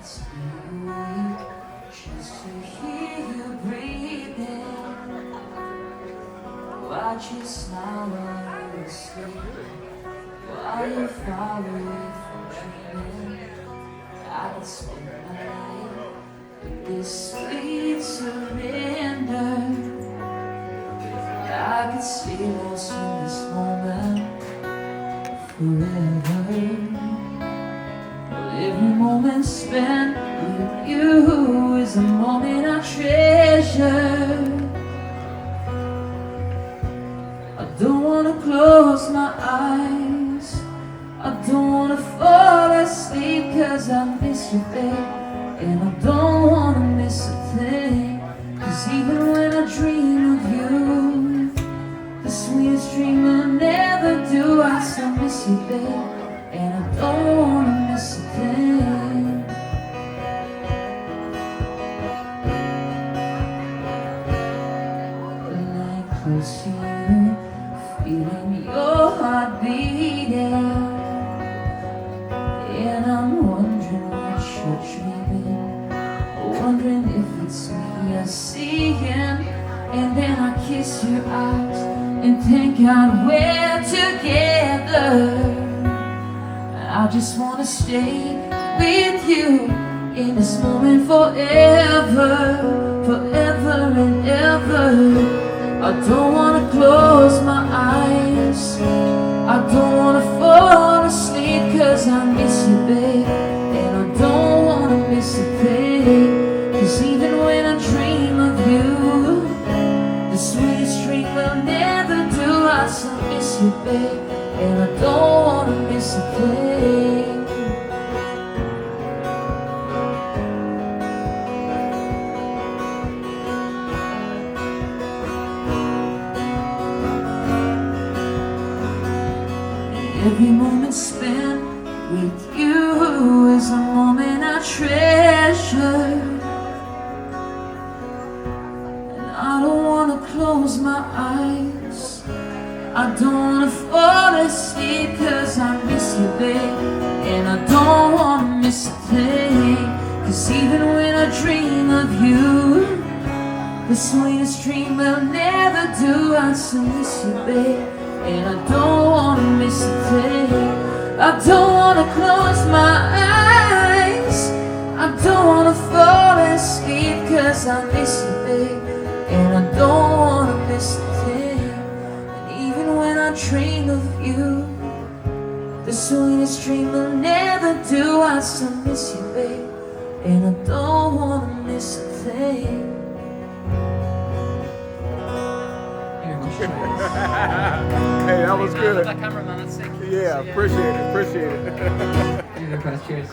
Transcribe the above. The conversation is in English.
been a week just to hear you breathing. Watch you smile while you're sleeping, while you far away from dreaming. I could spend my life with this sweet surrender. I could stay lost in this moment forever. Well, every moment spent with you is a moment I treasure. I don't wanna close my eyes, I don't wanna fall asleep, 'cause I miss you, babe, and I don't wanna miss a thing. 'Cause even when I dream of you, the sweetest dream I'll never do, I still miss you, babe, and I don't wanna miss a thing. When I close to you, feeling your heart beating, and I'm wondering what you're dreaming, wondering if it's me you're seeing. And then I kiss your eyes and thank God we're together. I just wanna stay with you in this moment forever, forever and ever. I don't wanna close my eyes, I don't wanna fall asleep, 'cause I miss you, babe, and I don't wanna miss a thing. 'Cause even when I dream of you, the sweetest dream I'll never do, I still miss you, babe, and I don't wanna miss a thing. Every moment spent with you is a moment I treasure. And I don't wanna close my eyes, I don't wanna fall asleep, 'cause I miss you, babe, and I don't wanna miss a thing. 'Cause even when I dream of you, the sweetest dream I'll never do, I still miss you, babe, and I don't wanna miss a thing. I don't wanna close my eyes, I don't wanna fall asleep, 'cause I miss you, babe, and I don't wanna miss a thing. And even when I dream of you, the sweetest dream I'll never do, I still miss you, babe, and I don't wanna miss a thing. Hey, that was good. That cameraman, that's sick. Yeah, appreciate it, appreciate it. Cheers.